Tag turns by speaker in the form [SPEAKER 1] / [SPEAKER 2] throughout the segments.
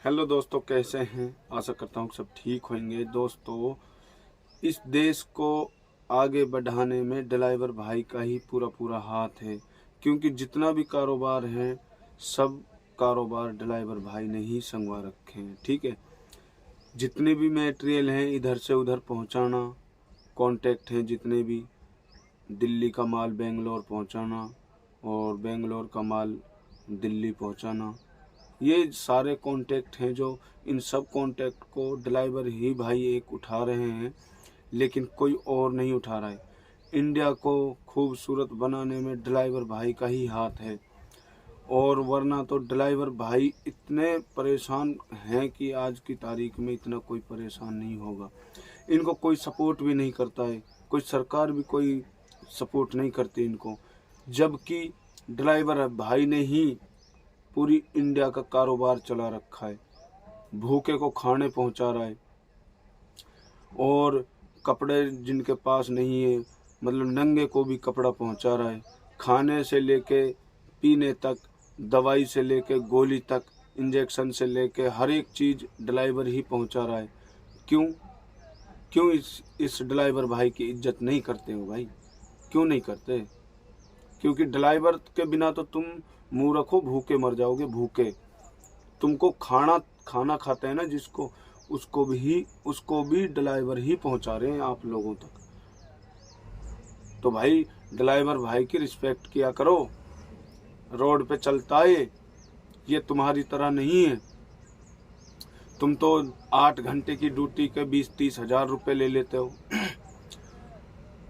[SPEAKER 1] Hello दोस्तों, कैसे हैं। आशा करता हूँ सब ठीक होंगे। दोस्तों, इस देश को आगे बढ़ाने में ड्राइवर भाई का ही पूरा पूरा हाथ है, क्योंकि जितना भी कारोबार है सब कारोबार ड्राइवर भाई ने ही संगवा रखे हैं। ठीक है, जितने भी मटेरियल हैं इधर से उधर पहुंचाना, कॉन्टैक्ट हैं जितने भी, दिल्ली का माल बेंगलोर पहुंचाना और बेंगलोर का माल दिल्ली पहुंचाना, ये सारे कॉन्टैक्ट हैं जो इन सब कॉन्टैक्ट को ड्राइवर ही भाई एक उठा रहे हैं, लेकिन कोई और नहीं उठा रहा है। इंडिया को खूबसूरत बनाने में ड्राइवर भाई का ही हाथ है, और वरना तो ड्राइवर भाई इतने परेशान हैं कि आज की तारीख में इतना कोई परेशान नहीं होगा। इनको कोई सपोर्ट भी नहीं करता है, कोई सरकार भी कोई सपोर्ट नहीं करती इनको, जबकि ड्राइवर भाई ने ही पूरी इंडिया का कारोबार चला रखा है। भूखे को खाने पहुंचा रहा है, और कपड़े जिनके पास नहीं है, मतलब नंगे को भी कपड़ा पहुंचा रहा है। खाने से लेके पीने तक, दवाई से लेके गोली तक, इंजेक्शन से लेके हर एक चीज़ ड्राइवर ही पहुंचा रहा है। क्यों क्यों इस ड्राइवर भाई की इज्जत नहीं करते हो भाई? क्यों नहीं करते? क्योंकि ड्राइवर के बिना तो तुम मुँह रखो, भूखे मर जाओगे, भूखे। तुमको खाना खाते हैं ना जिसको, उसको भी ड्राइवर ही पहुंचा रहे हैं आप लोगों तक। तो भाई ड्राइवर भाई की रिस्पेक्ट किया करो। रोड पे चलता है, ये तुम्हारी तरह नहीं है। तुम तो 8 घंटे की ड्यूटी के 20-30 हजार रुपये ले लेते हो।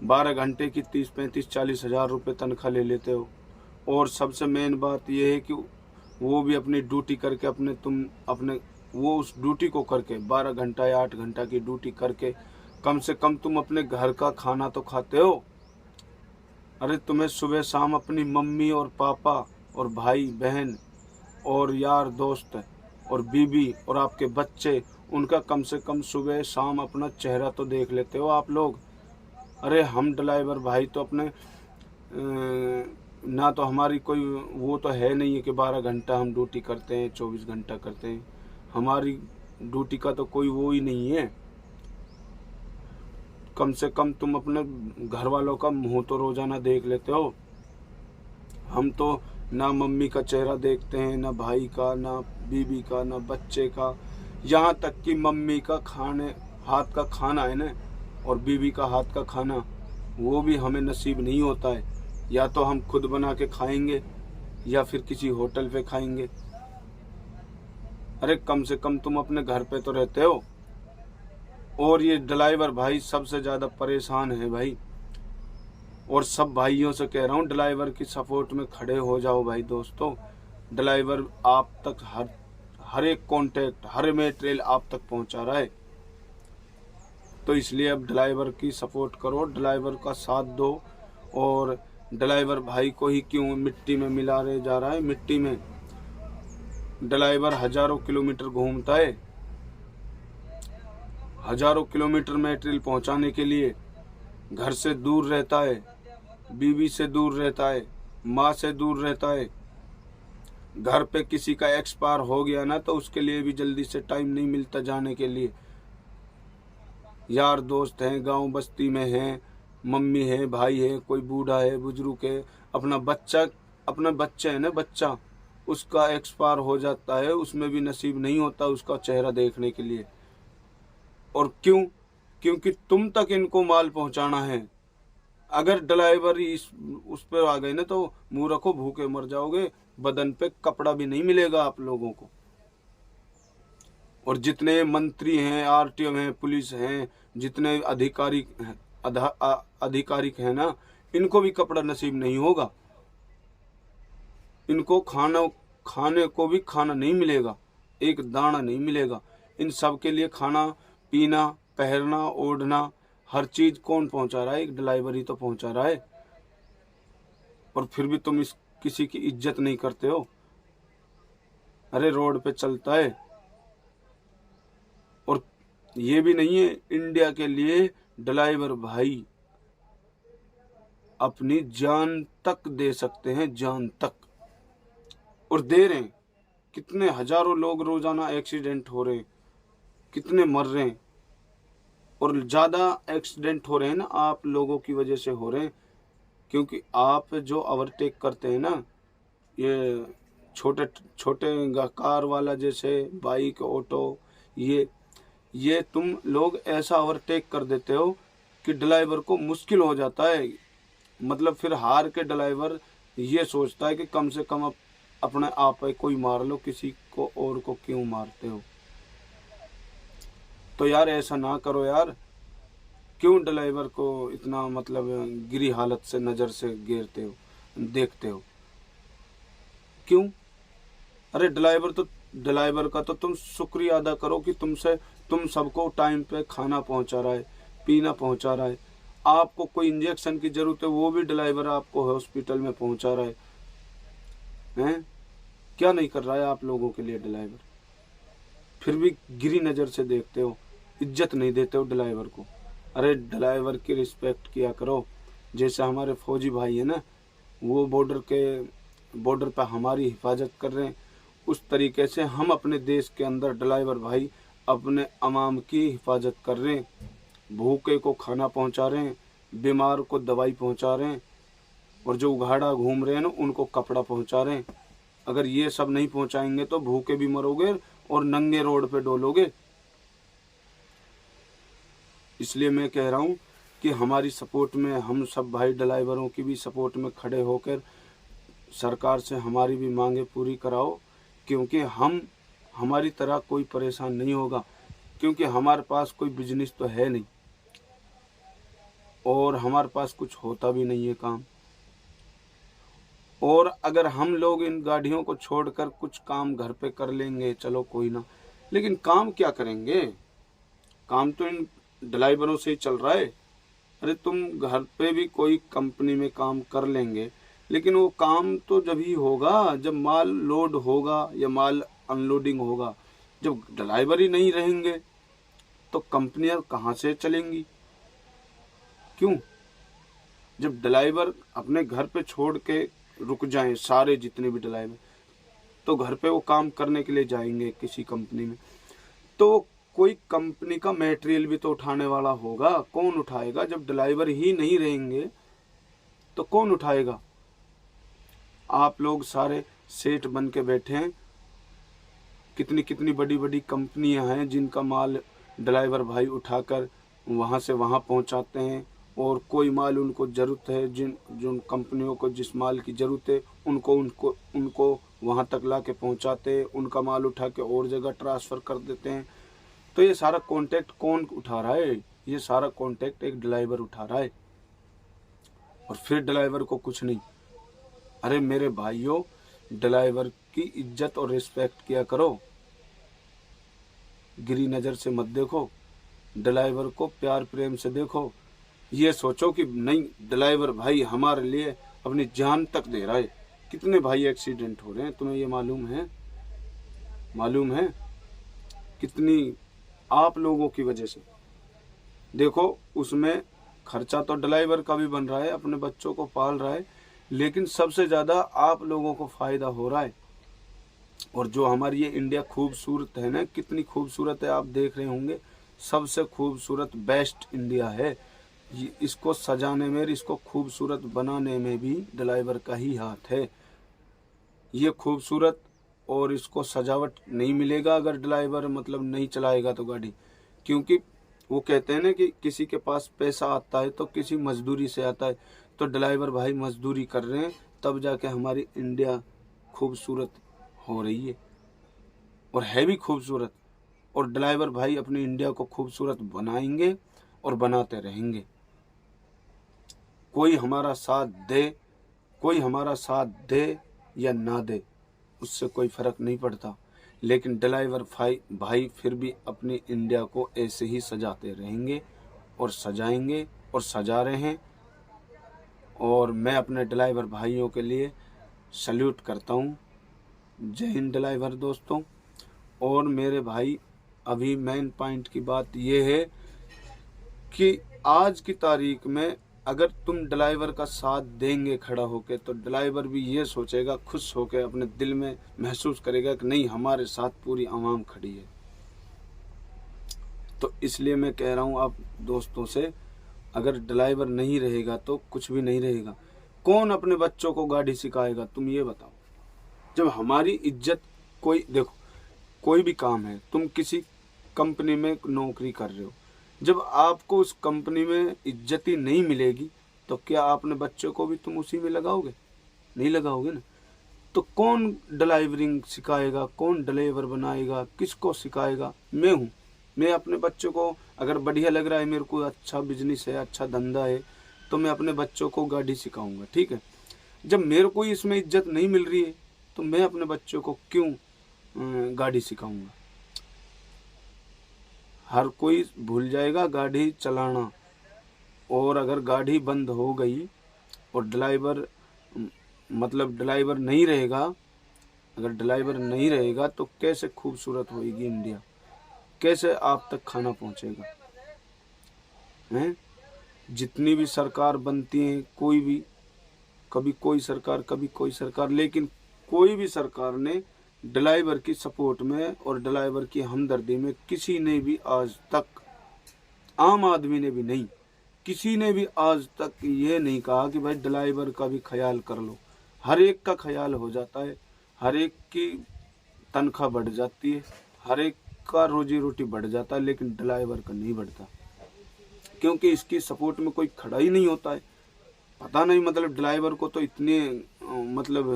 [SPEAKER 1] 12 घंटे की 30-35-40 हजार रुपये तनख्वाह ले लेते हो। और सबसे मेन बात यह है कि वो भी अपनी ड्यूटी करके वो उस ड्यूटी को करके 12 घंटा या 8 घंटा की ड्यूटी करके कम से कम तुम अपने घर का खाना तो खाते हो। अरे तुम्हें सुबह शाम अपनी मम्मी और पापा और भाई बहन और यार दोस्त और बीबी और आपके बच्चे, उनका कम से कम सुबह शाम अपना चेहरा तो देख लेते हो आप लोग। अरे हम ड्राइवर भाई तो अपने ना तो हमारी कोई वो तो है नहीं है कि 12 घंटा हम ड्यूटी करते हैं, 24 घंटा करते हैं। हमारी ड्यूटी का तो कोई वो ही नहीं है। कम से कम तुम अपने घर वालों का मुंह तो रोजाना देख लेते हो। हम तो ना मम्मी का चेहरा देखते हैं, ना भाई का, ना बीबी का, ना बच्चे का। यहाँ तक कि मम्मी का हाथ का खाना है ना, और बीबी का हाथ का खाना, वो भी हमें नसीब नहीं होता है। या तो हम खुद बना के खाएंगे या फिर किसी होटल पे खाएंगे। अरे कम से कम तुम अपने घर पे तो रहते हो। और ये ड्राइवर भाई सबसे ज़्यादा परेशान है भाई। और सब भाइयों से कह रहा हूँ, ड्राइवर की सपोर्ट में खड़े हो जाओ भाई। दोस्तों, ड्राइवर आप तक हर एक कॉन्टैक्ट, हर मटेरियल आप तक पहुँचा रहा है। तो इसलिए अब ड्राइवर की सपोर्ट करो, ड्राइवर का साथ दो। और ड्राइवर भाई को ही क्यों मिट्टी में मिला रहे जा रहा है? मिट्टी में ड्राइवर हजारों किलोमीटर घूमता है, हजारों किलोमीटर मटेरियल पहुंचाने के लिए। घर से दूर रहता है, बीवी से दूर रहता है, माँ से दूर रहता है। घर पे किसी का एक्सपायर हो गया ना, तो उसके लिए भी जल्दी से टाइम नहीं मिलता जाने के लिए। यार दोस्त हैं, गांव बस्ती में हैं, मम्मी है, भाई है, कोई बूढ़ा है, बुजुर्ग है, अपना बच्चा है ना, बच्चा, उसका एक्सपायर हो जाता है, उसमें भी नसीब नहीं होता उसका चेहरा देखने के लिए। और क्योंकि तुम तक इनको माल पहुंचाना है। अगर ड्राइवर उस पर आ गए ना, तो मुंह रखो, भूखे मर जाओगे, बदन पे कपड़ा भी नहीं मिलेगा आप लोगों को। और जितने मंत्री हैं, आरटीओ हैं, पुलिस हैं, जितने अधिकारिक हैं ना, इनको भी कपड़ा नसीब नहीं होगा। इनको खाने को भी खाना नहीं मिलेगा, एक दाना नहीं मिलेगा। इन सब के लिए खाना पीना, पहनना, ओढ़ना, हर चीज कौन पहुंचा रहा है? एक ड्राइवर ही तो पहुंचा रहा है। और फिर भी तुम किसी की इज्जत नहीं करते हो। अरे रोड पे चलता है। और ये भी नहीं है, इंडिया के लिए ड्राइवर भाई अपनी जान तक दे सकते हैं, जान तक, और दे रहे हैं। कितने हजारों लोग रोजाना एक्सीडेंट हो रहे हैं, कितने मर रहे हैं। और ज़्यादा एक्सीडेंट हो रहे हैं ना आप लोगों की वजह से हो रहे हैं, क्योंकि आप जो ओवरटेक करते हैं ना, ये छोटे छोटे कार वाला जैसे बाइक ऑटो, ये तुम लोग ऐसा ओवरटेक कर देते हो कि ड्राइवर को मुश्किल हो जाता है। मतलब फिर हार के ड्राइवर ये सोचता है कि कम से कम अपने आप ही कोई मार लो, किसी को और को क्यों मारते हो। तो यार ऐसा ना करो यार, क्यों ड्राइवर को इतना मतलब गिरी हालत से नज़र से गिरते हो, देखते हो क्यों? अरे ड्राइवर का तो तुम शुक्रिया अदा करो कि तुम सबको टाइम पे खाना पहुंचा रहा है, पीना पहुंचा रहा है। आपको कोई इंजेक्शन की जरूरत है, वो भी ड्राइवर आपको हॉस्पिटल में पहुंचा रहा है। हैं? क्या नहीं कर रहा है आप लोगों के लिए ड्राइवर? फिर भी गिरी नज़र से देखते हो, इज्जत नहीं देते हो ड्राइवर को। अरे ड्राइवर की रिस्पेक्ट किया करो। जैसे हमारे फौजी भाई है ना, वो बॉर्डर पर हमारी हिफाजत कर रहे हैं, उस तरीके से हम अपने देश के अंदर ड्राइवर भाई अपने अवाम की हिफाजत कर रहे हैं। भूखे को खाना पहुंचा रहे हैं, बीमार को दवाई पहुंचा रहे हैं, और जो उघाड़ा घूम रहे हैं ना उनको कपड़ा पहुंचा रहे हैं। अगर ये सब नहीं पहुंचाएंगे तो भूखे भी मरोगे और नंगे रोड पे डोलोगे। इसलिए मैं कह रहा हूँ कि हमारी सपोर्ट में हम सब भाई ड्राइवरों की भी सपोर्ट में खड़े होकर सरकार से हमारी भी मांगे पूरी कराओ, क्योंकि हमारी तरह कोई परेशान नहीं होगा, क्योंकि हमारे पास कोई बिजनेस तो है नहीं और हमारे पास कुछ होता भी नहीं है काम। और अगर हम लोग इन गाड़ियों को छोड़कर कुछ काम घर पे कर लेंगे चलो कोई ना, लेकिन काम क्या करेंगे? काम तो इन ड्राइवरों से ही चल रहा है। अरे तुम घर पे भी कोई कंपनी में काम कर लेंगे, लेकिन वो काम तो जब ही होगा जब माल लोड होगा या माल अनलोडिंग होगा। जब ड्राइवर ही नहीं रहेंगे तो कंपनियां कहाँ से चलेंगी? क्यों? जब ड्राइवर अपने घर पे छोड़ के रुक जाएं, सारे जितने भी ड्राइवर, तो घर पे वो काम करने के लिए जाएंगे किसी कंपनी में, तो कोई कंपनी का मटेरियल भी तो उठाने वाला होगा। कौन उठाएगा? जब ड्राइवर ही नहीं रहेंगे तो कौन उठाएगा? आप लोग सारे सेठ बन के बैठे हैं। कितनी कितनी बड़ी बड़ी कंपनियां हैं जिनका माल ड्राइवर भाई उठाकर वहां से वहां पहुंचाते हैं, और कोई माल उनको ज़रूरत है, जिन कंपनियों को जिस माल की ज़रूरत है उनको वहां तक ला के पहुँचाते हैं, उनका माल उठा के और जगह ट्रांसफ़र कर देते हैं। तो ये सारा कॉन्टैक्ट कौन उठा रहा है? ये सारा कॉन्टैक्ट एक ड्राइवर उठा रहा है, और फिर ड्राइवर को कुछ नहीं। अरे मेरे भाइयों, ड्राइवर की इज्जत और रिस्पेक्ट किया करो, गिरी नज़र से मत देखो, ड्राइवर को प्यार प्रेम से देखो। ये सोचो कि नहीं, ड्राइवर भाई हमारे लिए अपनी जान तक दे रहा है। कितने भाई एक्सीडेंट हो रहे हैं, तुम्हें ये मालूम है? कितनी आप लोगों की वजह से। देखो उसमें खर्चा तो ड्राइवर का भी बन रहा है, अपने बच्चों को पाल रहा है, लेकिन सबसे ज़्यादा आप लोगों को फ़ायदा हो रहा है। और जो हमारी ये इंडिया खूबसूरत है ना, कितनी खूबसूरत है, आप देख रहे होंगे। सबसे खूबसूरत बेस्ट इंडिया है। इसको सजाने में, इसको खूबसूरत बनाने में भी ड्राइवर का ही हाथ है। ये खूबसूरत और इसको सजावट नहीं मिलेगा अगर ड्राइवर मतलब नहीं चलाएगा तो गाड़ी। क्योंकि वो कहते हैं ना कि किसी के पास पैसा आता है तो किसी मजदूरी से आता है। तो ड्राइवर भाई मजदूरी कर रहे हैं, तब जाके हमारी इंडिया खूबसूरत हो रही है, और है भी खूबसूरत। और ड्राइवर भाई अपनी इंडिया को खूबसूरत बनाएंगे और बनाते रहेंगे। कोई हमारा साथ दे या ना दे, उससे कोई फ़र्क नहीं पड़ता, लेकिन ड्राइवर भाई फिर भी अपनी इंडिया को ऐसे ही सजाते रहेंगे और सजाएंगे और सजा रहे हैं। और मैं अपने ड्राइवर भाइयों के लिए सल्यूट करता हूँ। जय हिंद ड्राइवर दोस्तों। और मेरे भाई, अभी मेन पॉइंट की बात यह है कि आज की तारीख में अगर तुम ड्राइवर का साथ देंगे खड़ा होके, तो ड्राइवर भी ये सोचेगा, खुश होके अपने दिल में महसूस करेगा कि नहीं, हमारे साथ पूरी आवाम खड़ी है। तो इसलिए मैं कह रहा हूँ आप दोस्तों से, अगर ड्राइवर नहीं रहेगा तो कुछ भी नहीं रहेगा। कौन अपने बच्चों को गाड़ी सिखाएगा, तुम ये बताओ। जब हमारी इज्जत, कोई देखो, कोई भी काम है, तुम किसी कंपनी में नौकरी कर रहे हो, जब आपको उस कंपनी में इज्जत ही नहीं मिलेगी, तो क्या अपने बच्चों को भी तुम उसी में लगाओगे? नहीं लगाओगे ना। तो कौन ड्राइवरिंग सिखाएगा, कौन ड्राइवर बनाएगा, किसको सिखाएगा? मैं हूँ। मैं अपने बच्चों को, अगर बढ़िया लग रहा है, मेरे को अच्छा बिजनेस है, अच्छा धंधा है, तो मैं अपने बच्चों को गाड़ी सिखाऊंगा, ठीक है। जब मेरे को इसमें इज्जत नहीं मिल रही है, तो मैं अपने बच्चों को क्यों गाड़ी सिखाऊंगा? हर कोई भूल जाएगा गाड़ी चलाना, और अगर गाड़ी बंद हो गई और ड्राइवर मतलब ड्राइवर नहीं रहेगा, अगर ड्राइवर नहीं रहेगा तो कैसे खूबसूरत होएगी इंडिया, कैसे आप तक खाना पहुंचेगा? हैं? जितनी भी सरकार बनती है, कोई भी, कभी कोई सरकार, कभी कोई सरकार, लेकिन कोई भी सरकार ने ड्राइवर की सपोर्ट में और ड्राइवर की हमदर्दी में किसी ने भी आज तक, आम आदमी ने भी नहीं, किसी ने भी आज तक ये नहीं कहा कि भाई ड्राइवर का भी ख्याल कर लो। हर एक का ख्याल हो जाता है, हर एक की तनख्वाह बढ़ जाती है, हर एक का रोजी रोटी बढ़ जाता है, लेकिन ड्राइवर का नहीं बढ़ता, क्योंकि इसकी सपोर्ट में कोई खड़ा ही नहीं होता है। पता नहीं, मतलब ड्राइवर को तो इतने मतलब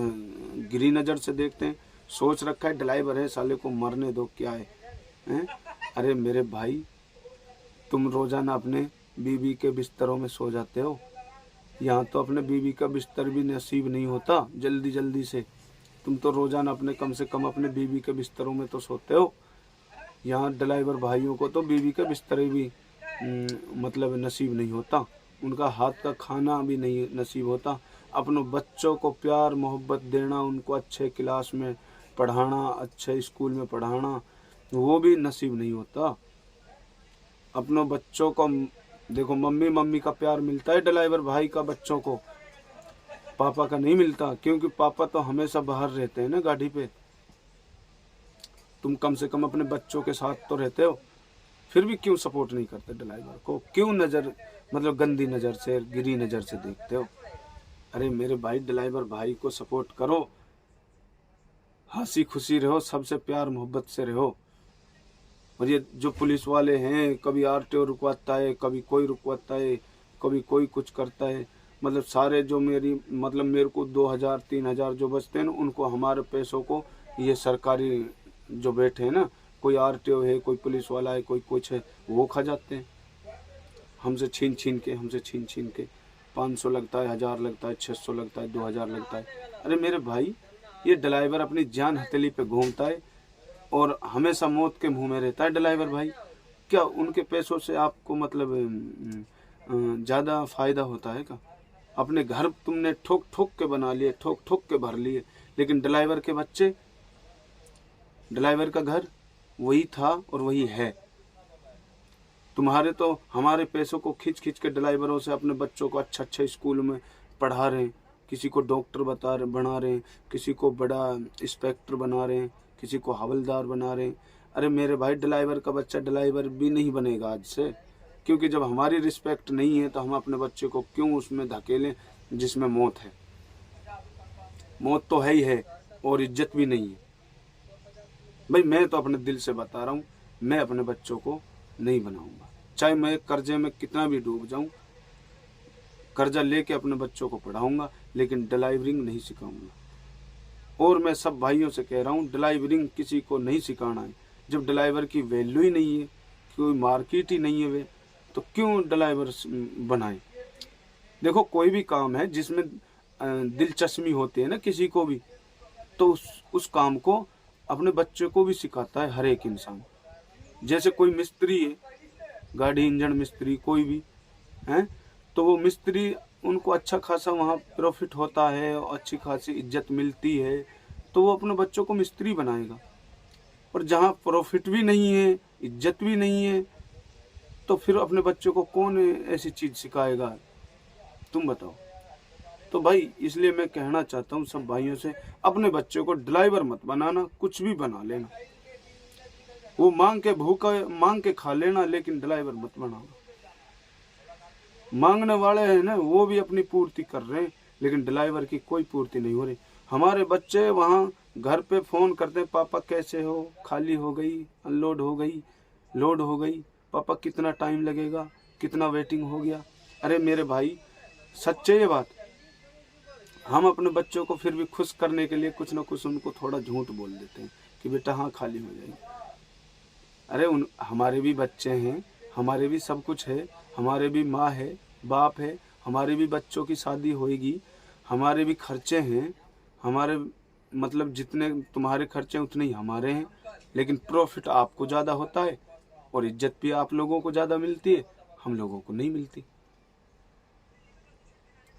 [SPEAKER 1] गिरी नज़र से देखते हैं, सोच रखा है ड्राइवर है, साले को मरने दो, क्या है? अरे मेरे भाई, तुम रोजाना अपने बीवी के बिस्तरों में सो जाते हो, यहाँ तो अपने बीवी का बिस्तर भी नसीब नहीं होता जल्दी जल्दी से। तुम तो रोजाना अपने, कम से कम अपने बीवी के बिस्तरों में तो सोते हो। यहाँ ड्राइवर भाइयों को तो बीवी का बिस्तर भी मतलब नसीब नहीं होता, उनका हाथ का खाना भी नहीं नसीब होता। अपने बच्चों को प्यार मोहब्बत देना, उनको अच्छे क्लास में पढ़ाना, अच्छे स्कूल में पढ़ाना, वो भी नसीब नहीं होता। अपनों बच्चों को देखो, मम्मी मम्मी का प्यार मिलता है ड्राइवर भाई का बच्चों को, पापा का नहीं मिलता, क्योंकि पापा तो हमेशा बाहर रहते हैं ना गाड़ी पे। तुम कम से कम अपने बच्चों के साथ तो रहते हो, फिर भी क्यों सपोर्ट नहीं करते ड्राइवर को? क्यों नज़र, मतलब गंदी नज़र से, गिरी नज़र से देखते हो? अरे मेरे भाई, ड्राइवर भाई को सपोर्ट करो, हंसी खुशी रहो, सबसे प्यार मोहब्बत से रहो। और ये जो पुलिस वाले हैं, कभी आरटीओ रुकवाता है, कभी कोई रुकवाता है, कभी कोई कुछ करता है, मतलब सारे जो मतलब मेरे को 2000 3000 जो बचते हैं ना, उनको, हमारे पैसों को ये सरकारी जो बैठे हैं ना, कोई आरटीओ है, कोई पुलिस वाला है, कोई कुछ है, वो खा जाते हैं हमसे छीन छीन के। 500 लगता है, 1000 लगता है, 600 लगता है, 2000 लगता है। अरे मेरे भाई, ये ड्राइवर अपनी जान हथेली पे घूमता है और हमेशा मौत के मुंह में रहता है ड्राइवर भाई। क्या उनके पैसों से आपको मतलब ज़्यादा फायदा होता है क्या? अपने घर तुमने ठोक ठोक के बना लिए, ठोक ठोक के भर लिए, लेकिन ड्राइवर के बच्चे, ड्राइवर का घर वही था और वही है। तुम्हारे तो हमारे पैसों को खींच खींच के ड्राइवरों से अपने बच्चों को अच्छा अच्छा स्कूल में पढ़ा रहे हैं, किसी को डॉक्टर बना रहे हैं, किसी को बड़ा इंस्पेक्टर बना रहे हैं, किसी को हवलदार बना रहे हैं। अरे मेरे भाई, ड्राइवर का बच्चा ड्राइवर भी नहीं बनेगा आज से, क्योंकि जब हमारी रिस्पेक्ट नहीं है तो हम अपने बच्चे को क्यों उसमें धकेलें जिसमें मौत है? मौत तो है ही है, और इज्जत भी नहीं है। भाई मैं तो अपने दिल से बता रहा हूँ, मैं अपने बच्चों को नहीं बनाऊंगा, चाहे मैं कर्जे में कितना भी डूब जाऊं, कर्जा लेके अपने बच्चों को पढ़ाऊंगा, लेकिन ड्राइवरिंग नहीं सिखाऊंगा। और मैं सब भाइयों से कह रहा हूँ, ड्राइवरिंग किसी को नहीं सिखाना है। जब ड्राइवर की वैल्यू ही नहीं है, कोई मार्केट ही नहीं है वे, तो क्यों ड्राइवर बनाए? देखो, कोई भी काम है जिसमें दिलचस्पी होती है ना किसी को भी, तो उस काम को अपने बच्चे को भी सिखाता है हर एक इंसान। जैसे कोई मिस्त्री है, गाड़ी इंजन मिस्त्री कोई भी है, तो वो मिस्त्री, उनको अच्छा खासा वहाँ प्रॉफिट होता है, अच्छी खासी इज्जत मिलती है, तो वो अपने बच्चों को मिस्त्री बनाएगा। और जहाँ प्रॉफिट भी नहीं है, इज्जत भी नहीं है, तो फिर अपने बच्चों को कौन ऐसी चीज़ सिखाएगा? तुम बताओ। तो भाई इसलिए मैं कहना चाहता हूँ सब भाइयों से, अपने बच्चों को ड्राइवर मत बनाना, कुछ भी बना लेना, वो मांग के भूखा मांग के खा लेना, लेकिन ड्राइवर मत बनाना। मांगने वाले हैं ना, वो भी अपनी पूर्ति कर रहे हैं, लेकिन ड्राइवर की कोई पूर्ति नहीं हो रही। हमारे बच्चे वहाँ घर पे फोन करते हैं, पापा कैसे हो, खाली हो गई, अनलोड हो गई, लोड हो गई, पापा कितना टाइम लगेगा, कितना वेटिंग हो गया। अरे मेरे भाई सच्चे ये बात, हम अपने बच्चों को फिर भी खुश करने के लिए कुछ ना कुछ उनको थोड़ा झूठ बोल देते हैं कि बेटा हाँ खाली हो जाएगी। अरे हमारे भी बच्चे हैं, हमारे भी सब कुछ है, हमारे भी माँ है, बाप है, हमारे भी बच्चों की शादी होएगी, हमारे भी खर्चे हैं, हमारे मतलब जितने तुम्हारे खर्चे उतने ही हमारे हैं, लेकिन प्रॉफिट आपको ज़्यादा होता है और इज्जत भी आप लोगों को ज़्यादा मिलती है, हम लोगों को नहीं मिलती।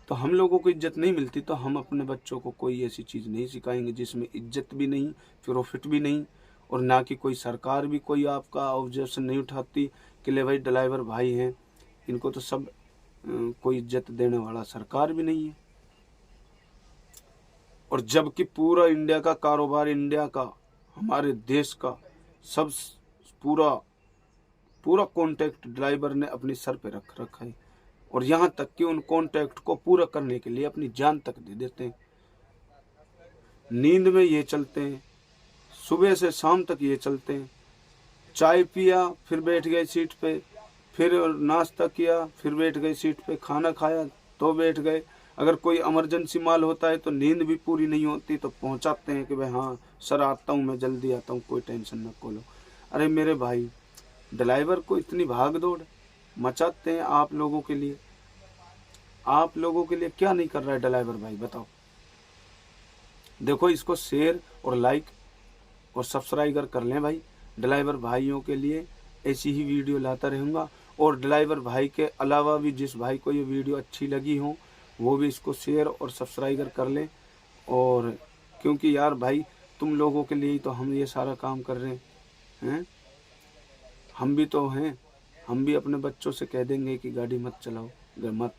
[SPEAKER 1] तो हम लोगों को इज्जत नहीं मिलती तो हम अपने बच्चों को कोई ऐसी चीज़ नहीं सिखाएंगे जिसमें इज्जत भी नहीं, प्रॉफिट भी नहीं, और ना कि कोई सरकार भी कोई आपका ऑब्जेक्शन नहीं उठाती कि ले भाई ड्राइवर भाई हैं, इनको तो सब कोई इज्जत देने वाला सरकार भी नहीं है। और जबकि पूरा इंडिया का कारोबार, इंडिया का, हमारे देश का सब पूरा पूरा कॉन्ट्रैक्ट ड्राइवर ने अपने सर पे रख रखा है, और यहाँ तक कि उन कॉन्ट्रैक्ट को पूरा करने के लिए अपनी जान तक दे देते हैं। नींद में ये चलते हैं, सुबह से शाम तक ये चलते हैं, चाय पिया फिर बैठ गए सीट पे, फिर नाश्ता किया फिर बैठ गए सीट पे, खाना खाया तो बैठ गए। अगर कोई इमरजेंसी माल होता है तो नींद भी पूरी नहीं होती तो पहुंचाते हैं कि भाई हाँ सर आता हूँ, मैं जल्दी आता हूँ, कोई टेंशन न को लो। अरे मेरे भाई ड्राइवर को इतनी भाग दौड़ मचाते हैं आप लोगों के लिए, आप लोगों के लिए क्या नहीं कर रहा है ड्राइवर भाई बताओ। देखो इसको शेयर और लाइक और सब्सक्राइब कर लें भाई, ड्राइवर भाइयों के लिए ऐसी ही वीडियो लाता रहूँगा। और ड्राइवर भाई के अलावा भी जिस भाई को ये वीडियो अच्छी लगी हो वो भी इसको शेयर और सब्सक्राइब कर लें। और क्योंकि यार भाई तुम लोगों के लिए ही तो हम ये सारा काम कर रहे हैं, हम भी तो हैं, हम भी अपने बच्चों से कह देंगे कि गाड़ी मत चलाओ,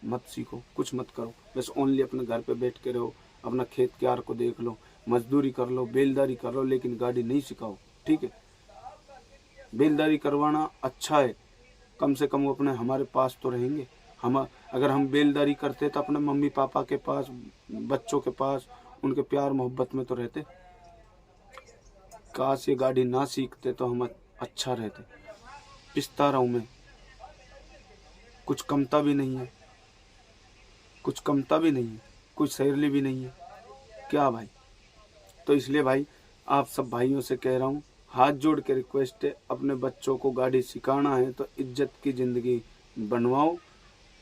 [SPEAKER 1] मत सीखो, कुछ मत करो, बस ओनली अपने घर पे बैठ के रहो, अपना खेत क्यार को देख लो, मजदूरी कर लो, बेलदारी कर लो, लेकिन गाड़ी नहीं सिखाओ। ठीक है, बेलदारी करवाना अच्छा है, कम से कम वो अपने हमारे पास तो रहेंगे। हम अगर हम बेलदारी करते तो अपने मम्मी पापा के पास, बच्चों के पास, उनके प्यार मोहब्बत में तो रहते। काश ये गाड़ी ना सीखते तो हम अच्छा रहते। पिसता रहूं मैं, कुछ कमता भी नहीं है, कुछ कमता भी नहीं है, कुछ सैरली भी नहीं है क्या भाई। तो इसलिए भाई आप सब भाइयों से कह रहा हूँ, हाथ जोड़ के रिक्वेस्ट है, अपने बच्चों को गाड़ी सिखाना है तो इज्जत की ज़िंदगी बनवाओ,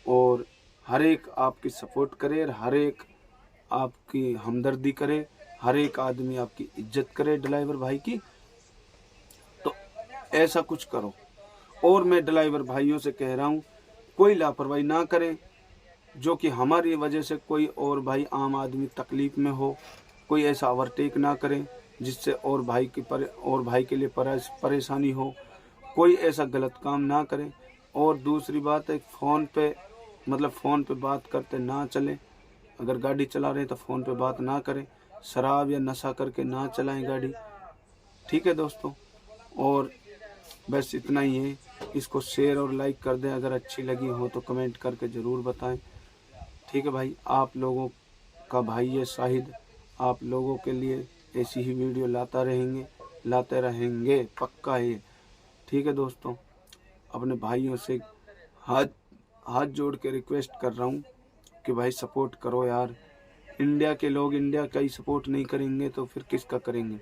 [SPEAKER 1] और हर एक आपकी सपोर्ट करे, हर एक आपकी हमदर्दी करे, हर एक आदमी आपकी इज्जत करे ड्राइवर भाई की। तो ऐसा कुछ करो। और मैं ड्राइवर भाइयों से कह रहा हूँ कोई लापरवाही ना करें, जो कि हमारी वजह से कोई और भाई आम आदमी तकलीफ़ में हो, कोई ऐसा ओवरटेक ना करें जिससे और भाई के लिए परेशानी हो, कोई ऐसा गलत काम ना करें। और दूसरी बात है, फ़ोन पे बात करते ना चलें, अगर गाड़ी चला रहे हैं तो फ़ोन पे बात ना करें, शराब या नशा करके ना चलाएं गाड़ी। ठीक है दोस्तों, और बस इतना ही है। इसको शेयर और लाइक कर दें, अगर अच्छी लगी हो तो कमेंट करके ज़रूर बताएं। ठीक है भाई, आप लोगों का भाई है शाहिद, आप लोगों के लिए ऐसी ही वीडियो लाते रहेंगे पक्का है। ठीक है दोस्तों, अपने भाइयों से हाथ जोड़ के रिक्वेस्ट कर रहा हूँ कि भाई सपोर्ट करो यार। इंडिया के लोग इंडिया का ही सपोर्ट नहीं करेंगे तो फिर किसका करेंगे।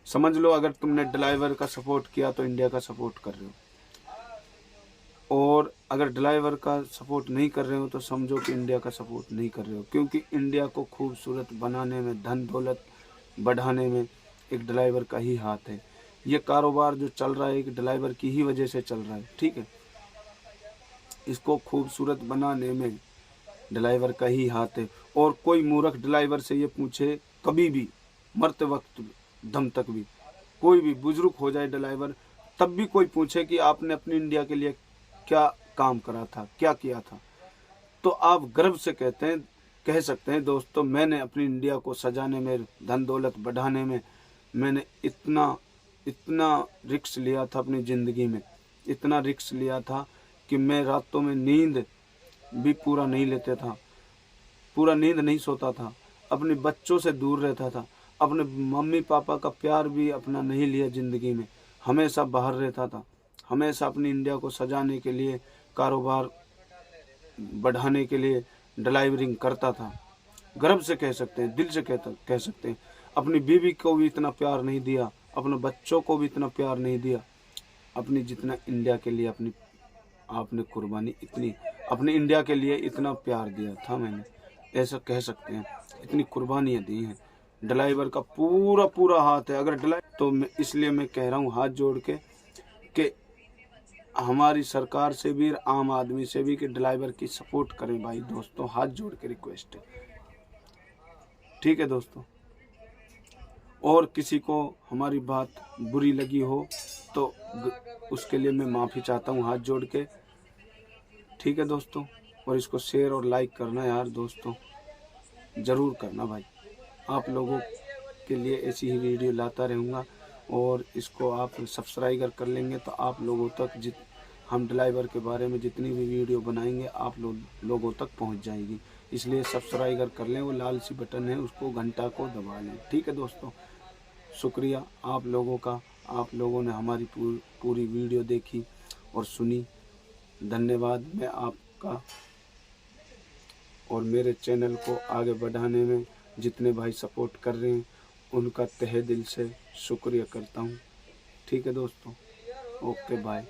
[SPEAKER 1] समझ लो अगर तुमने ड्राइवर का सपोर्ट किया तो इंडिया का सपोर्ट कर रहे हो, और अगर ड्राइवर का सपोर्ट नहीं कर रहे हो तो समझो कि इंडिया का सपोर्ट नहीं कर रहे हो। क्योंकि इंडिया को खूबसूरत बनाने में, धन दौलत बढ़ाने में एक ड्राइवर का ही हाथ है। ये कारोबार जो चल रहा है एक ड्राइवर की ही वजह से चल रहा है। ठीक है, इसको खूबसूरत बनाने में ड्राइवर का ही हाथ है। और कोई मूर्ख ड्राइवर से ये पूछे कभी भी, मरते वक्त दम तक भी, कोई भी बुजुर्ग हो जाए ड्राइवर, तब भी कोई पूछे कि आपने अपनी इंडिया के लिए क्या काम करा था, क्या किया था, तो आप गर्व से कह सकते हैं दोस्तों, मैंने अपनी इंडिया को सजाने में, धन दौलत बढ़ाने में मैंने इतना रिस्क लिया था अपनी ज़िंदगी में, इतना रिस्क लिया था कि मैं रातों में नींद भी पूरा नहीं लेता था, पूरा नींद नहीं सोता था, अपने बच्चों से दूर रहता था, अपने मम्मी पापा का प्यार भी अपना नहीं लिया ज़िंदगी में, हमेशा बाहर रहता था, हमेशा अपनी इंडिया को सजाने के लिए, कारोबार बढ़ाने के लिए ड्राइवरिंग करता था। गर्व से कह सकते हैं, दिल से कह सकते हैं। अपनी बीवी को भी इतना प्यार नहीं दिया, अपने बच्चों को भी इतना प्यार नहीं दिया, अपनी जितना इंडिया के लिए आपने कुर्बानी इतनी, अपने इंडिया के लिए इतना प्यार दिया था मैंने, ऐसा कह सकते हैं। इतनी कुर्बानियाँ दी हैं। ड्राइवर का पूरा हाथ है। अगर तो इसलिए मैं कह रहा हूँ हाथ जोड़ के कि हमारी सरकार से भी, आम आदमी से भी, कि ड्राइवर की सपोर्ट करें भाई दोस्तों, हाथ जोड़ के रिक्वेस्ट है। ठीक है दोस्तों, और किसी को हमारी बात बुरी लगी हो तो उसके लिए मैं माफ़ी चाहता हूँ हाथ जोड़ के। ठीक है दोस्तों, और इसको शेयर और लाइक करना यार दोस्तों, ज़रूर करना भाई। आप लोगों के लिए ऐसी ही वीडियो लाता रहूँगा, और इसको आप सब्सक्राइब कर लेंगे तो आप लोगों तक हम ड्राइवर के बारे में जितनी भी वीडियो बनाएंगे आप लोगों तक पहुंच जाएगी। इसलिए सब्सक्राइब कर लें, वो लाल सी बटन है उसको, घंटा को दबा लें। ठीक है दोस्तों, शुक्रिया आप लोगों का, आप लोगों ने हमारी पूरी वीडियो देखी और सुनी। धन्यवाद मैं आपका, और मेरे चैनल को आगे बढ़ाने में जितने भाई सपोर्ट कर रहे हैं उनका तहे दिल से शुक्रिया करता हूँ। ठीक है दोस्तों, ओके बाय।